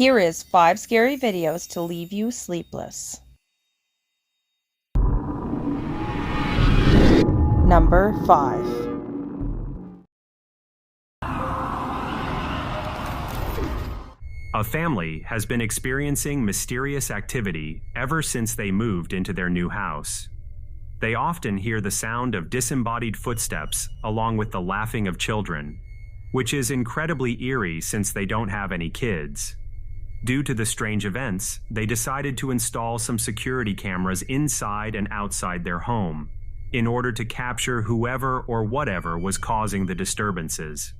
Here is 5 scary videos to leave you sleepless. Number 5. A family has been experiencing mysterious activity ever since they moved into their new house. They often hear the sound of disembodied footsteps along with the laughing of children, which is incredibly eerie since they don't have any kids. Due to the strange events, they decided to install some security cameras inside and outside their home in order to capture whoever or whatever was causing the disturbances.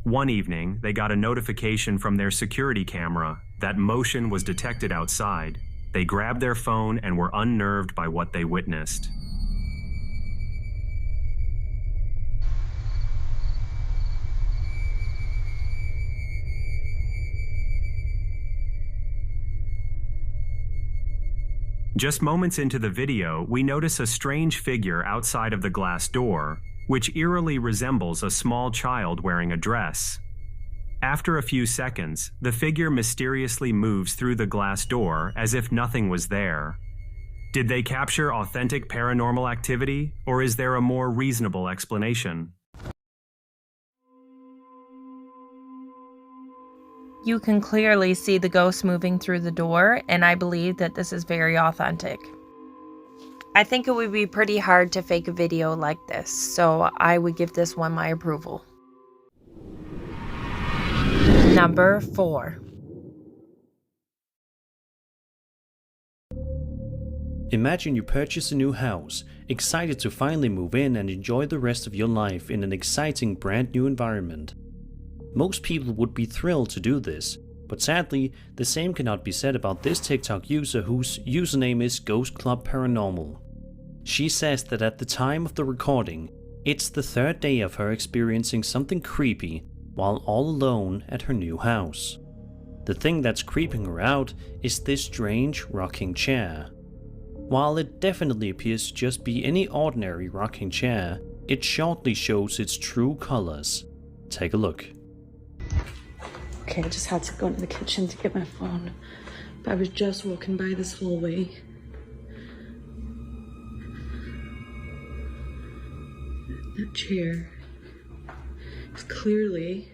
One evening, they got a notification from their security camera that motion was detected outside. They grabbed their phone and were unnerved by what they witnessed. Just moments into the video, we notice a strange figure outside of the glass door, which eerily resembles a small child wearing a dress. After a few seconds, the figure mysteriously moves through the glass door as if nothing was there. Did they capture authentic paranormal activity, or is there a more reasonable explanation? You can clearly see the ghost moving through the door, and I believe that this is very authentic. I think it would be pretty hard to fake a video like this, so I would give this one my approval. Number 4. Imagine you purchase a new house, excited to finally move in and enjoy the rest of your life in an exciting brand new environment. Most people would be thrilled to do this, but sadly, the same cannot be said about this TikTok user whose username is Ghost Club Paranormal. She says that at the time of the recording, it's the 3rd day of her experiencing something creepy while all alone at her new house. The thing that's creeping her out is this strange rocking chair. While it definitely appears to just be any ordinary rocking chair, it shortly shows its true colors. Take a look. Okay, I just had to go into the kitchen to get my phone, but I was just walking by this hallway. That chair is clearly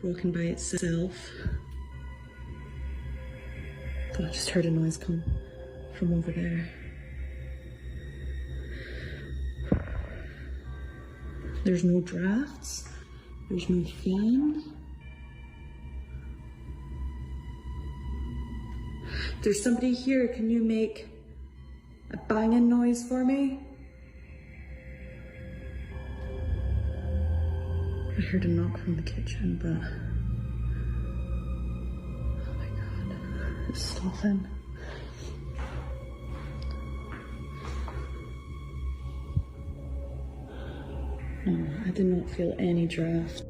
broken by itself. But I just heard a noise come from over there. There's no drafts, there's no fan. There's somebody here, can you make a banging noise for me? I heard a knock from the kitchen, but oh my god, it's stolen. No, I did not feel any draft.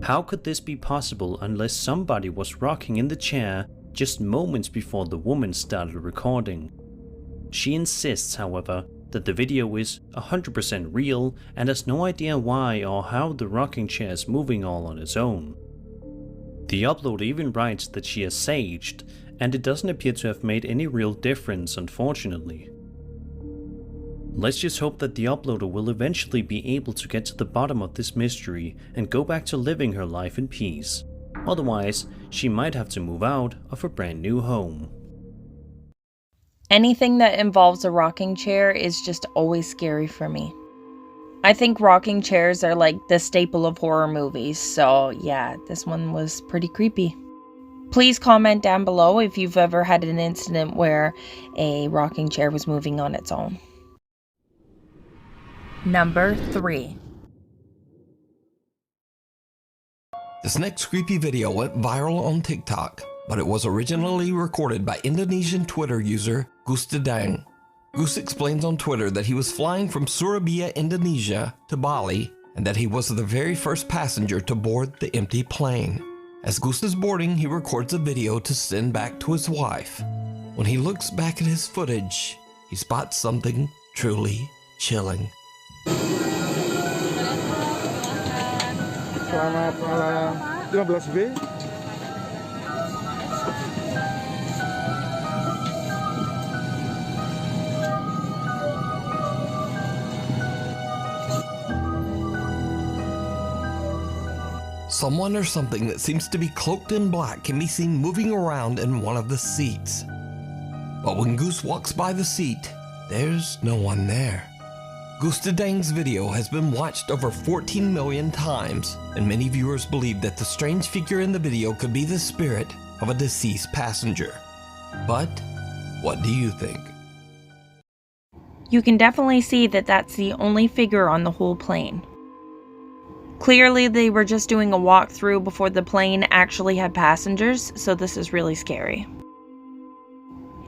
How could this be possible unless somebody was rocking in the chair just moments before the woman started recording? She insists, however, that the video is 100% real and has no idea why or how the rocking chair is moving all on its own. The uploader even writes that she has saged, and it doesn't appear to have made any real difference, unfortunately. Let's just hope that the uploader will eventually be able to get to the bottom of this mystery and go back to living her life in peace. Otherwise, she might have to move out of her brand new home. Anything that involves a rocking chair is just always scary for me. I think rocking chairs are like the staple of horror movies, so yeah, this one was pretty creepy. Please comment down below if you've ever had an incident where a rocking chair was moving on its own. Number 3. This next creepy video went viral on TikTok, but it was originally recorded by Indonesian Twitter user Gustadang. Gus explains on Twitter that he was flying from Surabaya, Indonesia to Bali, and that he was the very first passenger to board the empty plane. As Gus is boarding, he records a video to send back to his wife. When he looks back at his footage, he spots something truly chilling. Selamat malam. 15B. Someone or something that seems to be cloaked in black can be seen moving around in one of the seats. But when Goose walks by the seat, there's no one there. Gustadang's video has been watched over 14 million times, and many viewers believe that the strange figure in the video could be the spirit of a deceased passenger. But what do you think? You can definitely see that that's the only figure on the whole plane. Clearly, they were just doing a walkthrough before the plane actually had passengers, so this is really scary.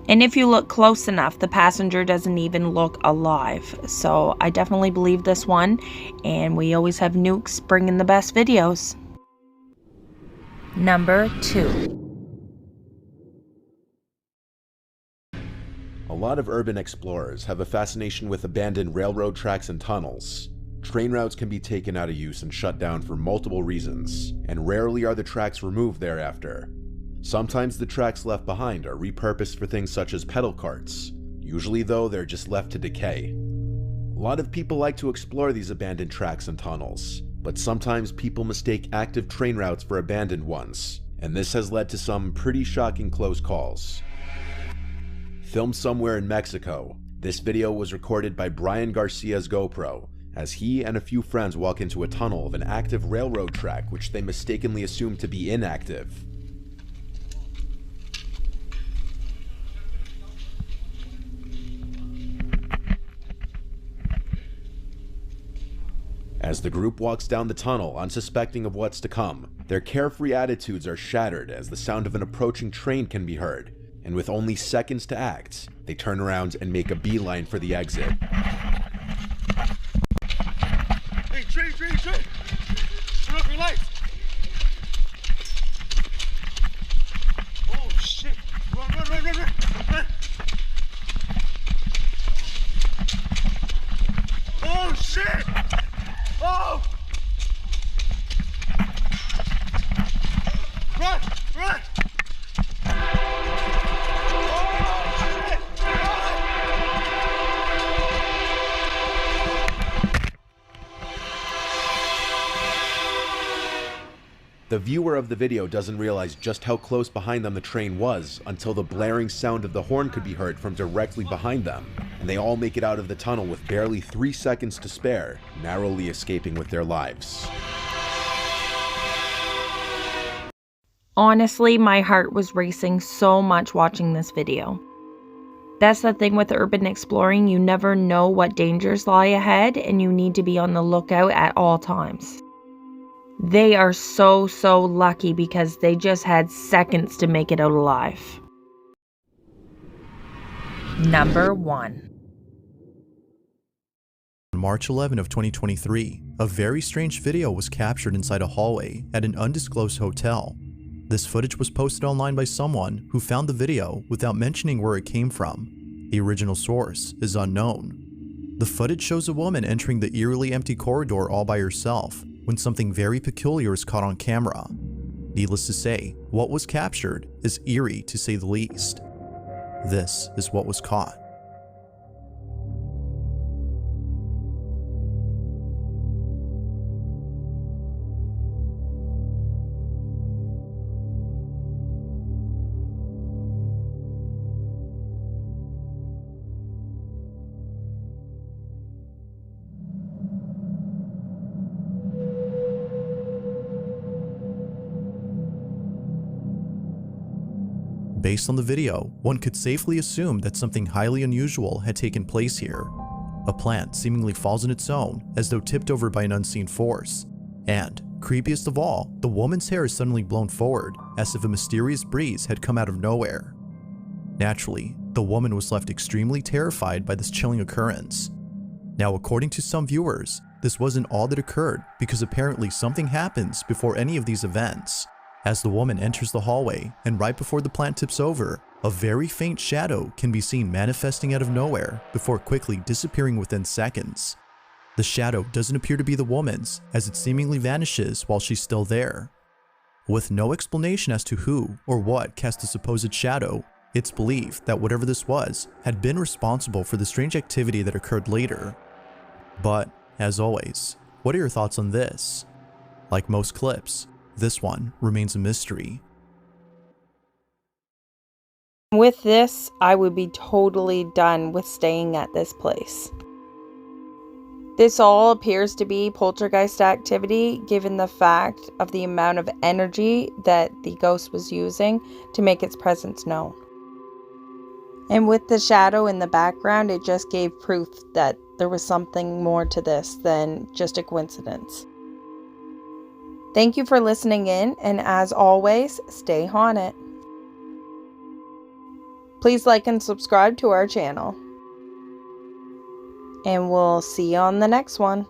And if you look close enough, the passenger doesn't even look alive. So I definitely believe this one, and we always have Nukes bringing the best videos. Number 2. A lot of urban explorers have a fascination with abandoned railroad tracks and tunnels. Train routes can be taken out of use and shut down for multiple reasons, and rarely are the tracks removed thereafter. Sometimes the tracks left behind are repurposed for things such as pedal carts. Usually though, they're just left to decay. A lot of people like to explore these abandoned tracks and tunnels, but sometimes people mistake active train routes for abandoned ones, and this has led to some pretty shocking close calls. Filmed somewhere in Mexico, this video was recorded by Brian Garcia's GoPro, as he and a few friends walk into a tunnel of an active railroad track which they mistakenly assume to be inactive. As the group walks down the tunnel, unsuspecting of what's to come, their carefree attitudes are shattered as the sound of an approaching train can be heard, and with only seconds to act, they turn around and make a beeline for the exit. Hey, train! Turn off your lights! Oh shit! Run! Oh shit! Oh! Run! Oh, shit! The viewer of the video doesn't realize just how close behind them the train was until the blaring sound of the horn could be heard from directly behind them, and they all make it out of the tunnel with barely 3 seconds to spare, narrowly escaping with their lives. Honestly, my heart was racing so much watching this video. That's the thing with urban exploring, you never know what dangers lie ahead, and you need to be on the lookout at all times. They are so lucky because they just had seconds to make it out alive. Number 1. On March 11 of 2023, a very strange video was captured inside a hallway at an undisclosed hotel. This footage was posted online by someone who found the video without mentioning where it came from. The original source is unknown. The footage shows a woman entering the eerily empty corridor all by herself when something very peculiar is caught on camera. Needless to say, what was captured is eerie to say the least. This is what was caught. Based on the video, one could safely assume that something highly unusual had taken place here. A plant seemingly falls on its own, as though tipped over by an unseen force. And, creepiest of all, the woman's hair is suddenly blown forward, as if a mysterious breeze had come out of nowhere. Naturally, the woman was left extremely terrified by this chilling occurrence. Now, according to some viewers, this wasn't all that occurred because apparently something happens before any of these events. As the woman enters the hallway, and right before the plant tips over, a very faint shadow can be seen manifesting out of nowhere before quickly disappearing within seconds. The shadow doesn't appear to be the woman's, as it seemingly vanishes while she's still there. With no explanation as to who or what cast the supposed shadow, it's believed that whatever this was had been responsible for the strange activity that occurred later. But, as always, what are your thoughts on this? Like most clips, this one remains a mystery. With this, I would be totally done with staying at this place. This all appears to be poltergeist activity, given the fact of the amount of energy that the ghost was using to make its presence known. And with the shadow in the background, it just gave proof that there was something more to this than just a coincidence. Thank you for listening in, and as always, stay haunted. Please like and subscribe to our channel. And we'll see you on the next one.